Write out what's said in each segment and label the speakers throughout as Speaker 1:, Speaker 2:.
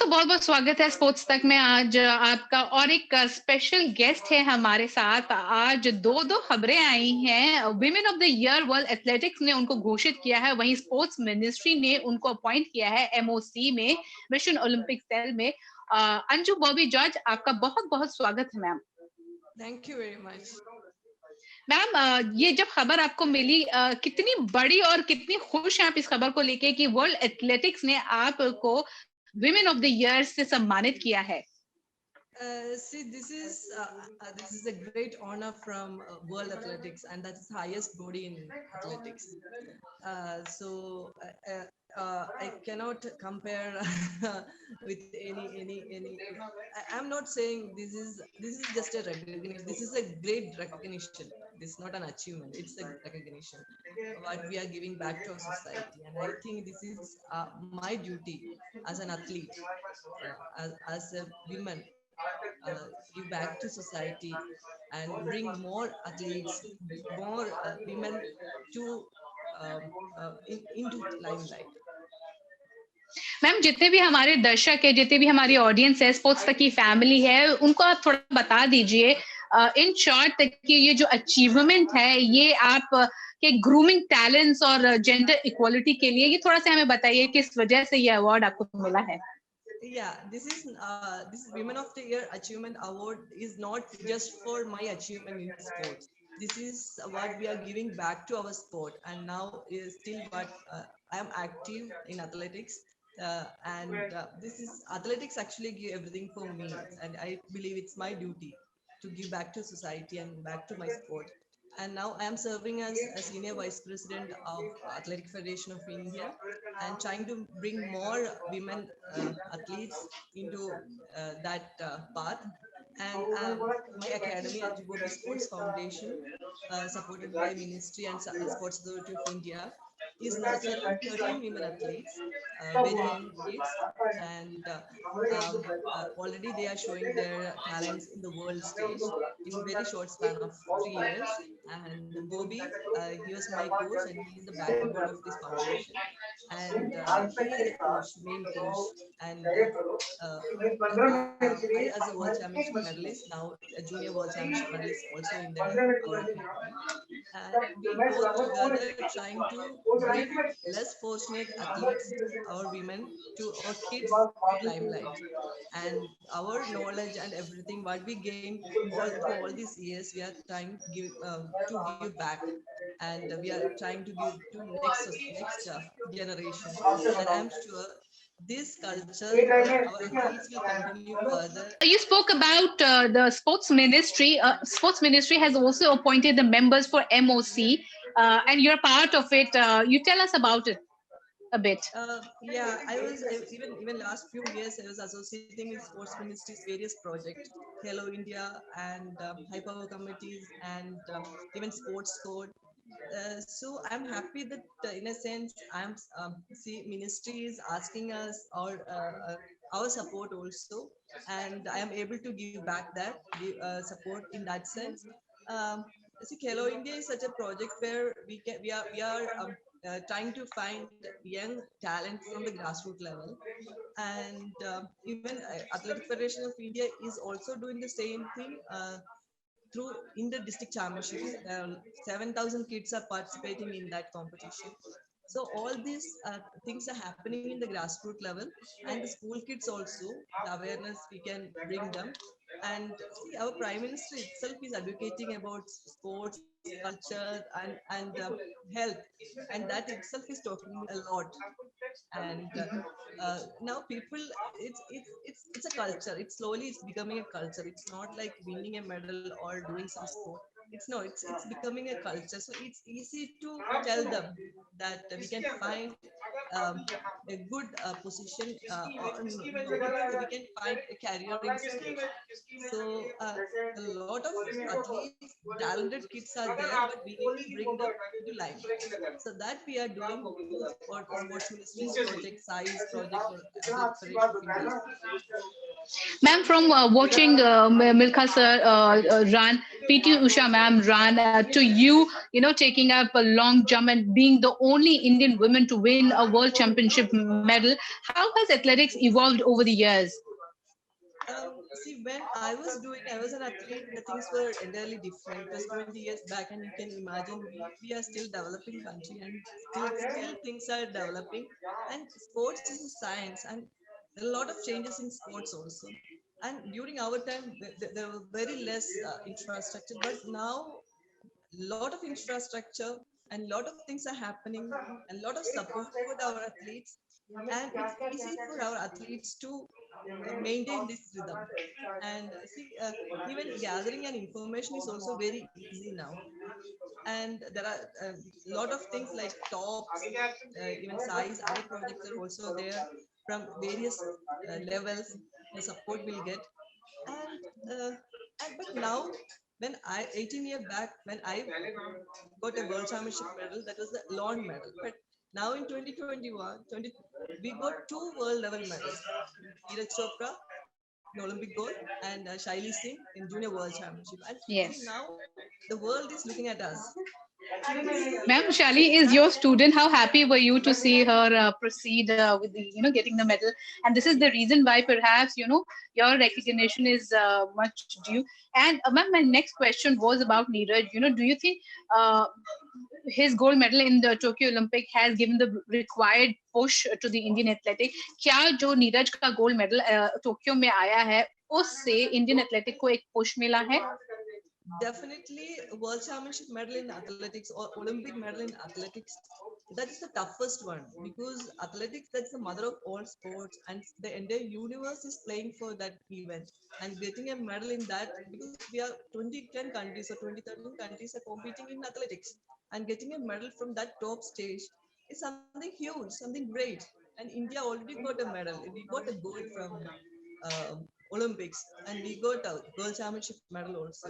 Speaker 1: बहुत बहुत स्वागत है स्पोर्ट्स तक में। आज आपका और एक स्पेशल गेस्ट है हमारे साथ। आज दो दो खबरें आई हैं। Women of the year world athletics ने उनको घोषित किया है, वहीं स्पोर्ट्स मिनिस्ट्री ने उनको अपॉइंट किया है एमओसी में, मिशन ओलंपिक सेल में। अंजू बॉबी जॉर्ज, आपका बहुत बहुत स्वागत है ma'am.
Speaker 2: Thank you very much
Speaker 1: ma'am, ये जब खबर आपको मिली, कितनी बड़ी और कितनी खुश हैं आप इस खबर को लेके कि वर्ल्ड एथलेटिक्स ने आपको विमेन ऑफ द ईयर से सम्मानित किया है?
Speaker 2: See, this is a great honor from World Athletics, and that is the highest body in athletics. I cannot compare with any. I'm not saying this is just a recognition. This is a great recognition. This is not an achievement. It's a recognition what we are giving back to our society, and I think this is my duty as an athlete, as a woman, give back to society and bring more athletes, more women to into limelight.
Speaker 1: Ma'am, जितने भी हमारे दर्शक है, जितने भी हमारी audience है, sports तक की फैमिली है, उनको आप थोड़ा बता दीजिए इन शॉर्ट कि ये जो अचीवमेंट है ये आप के ग्रूमिंग टैलेंट्स और जेंडर इक्वालिटी के लिए, ये थोड़ा सा हमें बताइए किस वजह से ये अवार्ड आपको मिला है।
Speaker 2: Yeah, this Women of the Year Achievement Award is not just for my achievement in sports. This is what we are giving back to our sport, and now is still what I am active in athletics. This is athletics actually give everything for me, and I believe it's my duty to give back to society and back to my sport. And now I am serving as a senior vice president of Athletic Federation of India, and trying to bring more women athletes into that path. And my academy, Anjubobi Sports Foundation, supported by Ministry and Sports Authority of India, is nurturing 13 women athletes, very young kids, and already they are showing their talents in the world stage in very short span of 3 years. And Bobby, he was my coach, and he is the backbone of this foundation. And he is a coach, main coach, and I, as a world championship medalist, now a junior world championship medalist, also in our academy. And we both together trying to bring less fortunate athletes, our women, to our kids to limelight. And our knowledge and everything what we gained all through all these years, we are trying to give back, and we are trying to give to next generation. And I'm sure this culture and our athletes will continue further.
Speaker 1: You spoke about the sports ministry. Sports ministry has also appointed the members for MOC, and you're part of it. You tell us about it a bit.
Speaker 2: Yeah, even last few years I was associating with sports ministry's various projects, Hello India and high power committees, and even sports code. So I'm happy that in a sense I'm see ministry is asking us our support also, and I am able to give back that support in that sense. See, Hello India is such a project where we are trying to find young talent from the grassroots level, and even Athletic Federation of India is also doing the same thing through in the district championships. 7,000 kids are participating in that competition. So all these things are happening in the grassroots level, and the school kids also, the awareness we can bring them. And see, our prime minister itself is advocating about sports culture and health, and that itself is talking a lot. And now people, it's a culture. It's slowly it's becoming a culture. It's not like winning a medal or doing some sport. It's no, it's becoming a culture. So it's easy to tell them that we can find a good position, or no, we can find a career in sports. So a lot of athletes, talented kids are there, but we need to bring them into limelight. So that we are doing through sports ministry's project, size project, or Athletic Federation of India's project.
Speaker 1: Ma'am, from watching Milkha sir run, PT Usha ma'am run to you know, taking up a long jump and being the only Indian woman to win a world championship medal. How has athletics evolved over the years?
Speaker 2: See, when I was doing, I was an athlete, the things were entirely different. It was 20 years back, and you can imagine we are still developing country, and still things are developing. And sports is a science, and there are a lot of changes in sports also. And during our time, there were very less infrastructure, but now lot of infrastructure and lot of things are happening and lot of support for our athletes, and it's easy for our athletes to maintain this rhythm. And see, even gathering and information is also very easy now, and there are a lot of things like tops, even size other projects are also there from various levels the support will get. And but now, when I 18 year back, when I got a world championship medal, that was the lone medal. But now in 2021 we got two world level medals: Neeraj Chopra in Olympic gold, and Shaili Singh in junior world championship. And see,
Speaker 1: Yes.
Speaker 2: now the world is looking at us. So
Speaker 1: Ma'am,
Speaker 2: see,
Speaker 1: Shali is your student. How happy were you to see her proceed with the, you know, getting the medal? And this is the reason why perhaps, you know, your recognition is much due. And ma'am, my next question was about Neeraj. You know, do you think uh, his gold medal in the Tokyo Olympic has given the required push to the Indian athletic? क्या जो नीरज का gold medal Tokyo में आया है उससे Indian athletic को एक push मिला है?
Speaker 2: definitely world championship medal in athletics or Olympic medal in athletics, that is the toughest one, because athletics, that's the mother of all sports, and the entire universe is playing for that event. And getting a medal in that, because we are 2010 countries or 2013 countries are competing in athletics, and getting a medal from that top stage is something huge, something great. And India already got a medal. We got a gold from Olympics, and we got a world championship medal also.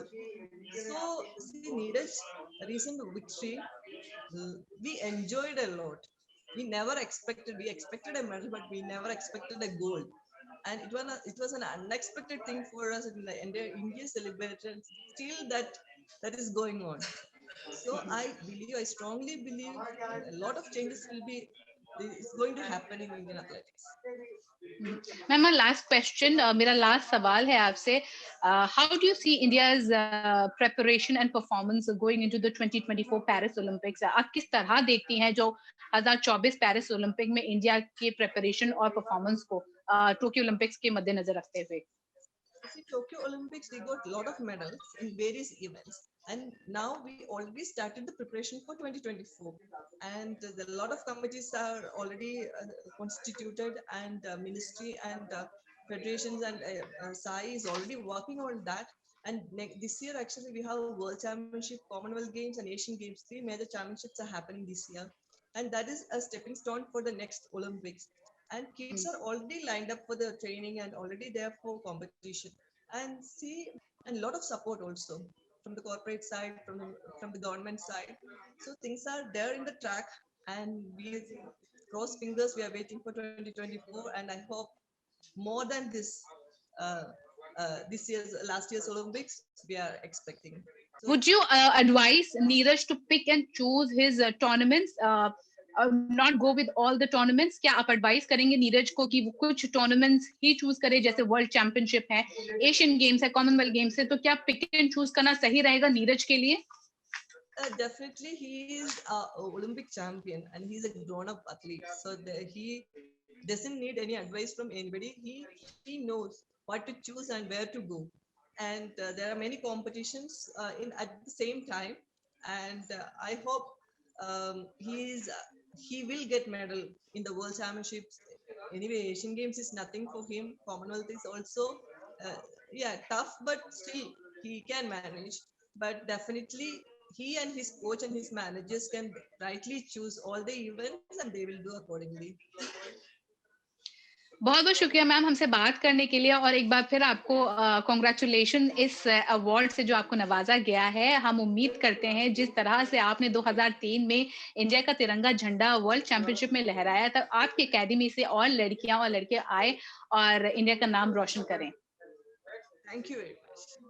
Speaker 2: So, see, Neeraj recent victory, we enjoyed a lot. We never expected. We expected a medal, but we never expected a gold. And it was an unexpected thing for us in the entire India celebration. Still, that is going on. So I strongly believe a lot of changes will be is going to happen in Indian athletics.
Speaker 1: Ma'am last question मेरा last सवाल है आपसे how do you see India's preparation and performance going into the 2024 Paris Olympics आप किस तरह देखती हैं जो 2024 पेरिस ओलंपिक में इंडिया के प्रेपरेशन और परफॉर्मेंस को टोक्यो ओलंपिक्स के मद्देनजर रखते हुए?
Speaker 2: See, Tokyo Olympics, we got a lot of medals in various events. And now we already started the preparation for 2024. And a lot of committees are already constituted, and ministry and federations and SAI is already working on that. And this year, actually, we have World Championship, Commonwealth Games, and Asian Games. Three major championships are happening this year. And that is a stepping stone for the next Olympics. And kids are already lined up for the training and already there for competition. And see, and a lot of support also from the corporate side, from the government side. So things are there in the track, and we cross fingers. We are waiting for 2024, and I hope more than uh, this year's last year's Olympics we are expecting. So
Speaker 1: Would you advise Neeraj to pick and choose his tournaments, not go with all the tournaments? क्या आप advise करेंगे नीरज को कि वो कुछ tournaments ही choose करे, जैसे World Championship है, Asian Games है, Commonwealth Games है, तो क्या pick and choose करना सही रहेगा नीरज के लिए?
Speaker 2: definitely, he is a Olympic champion and he's a grown-up athlete. So he doesn't need any advice from anybody. He knows what to choose and where to go. And there are many competitions in at the same time. And I hope he will get medal in the World Championships. Anyway, Asian Games is nothing for him. Commonwealth is also yeah, tough, but still he can manage. But definitely he and his coach and his managers can rightly choose all the events and they will do accordingly.
Speaker 1: बहुत बहुत शुक्रिया ma'am हमसे बात करने के लिए, और एक बार फिर आपको कॉन्ग्रेचुलेशन इस अवार्ड से जो आपको नवाजा गया है। हम उम्मीद करते हैं जिस तरह से आपने 2003 में इंडिया का तिरंगा झंडा वर्ल्ड चैंपियनशिप में लहराया था, आपकी एकेडमी से और लड़कियां और लड़के आए और इंडिया का नाम रोशन करें।
Speaker 2: Thank you very much.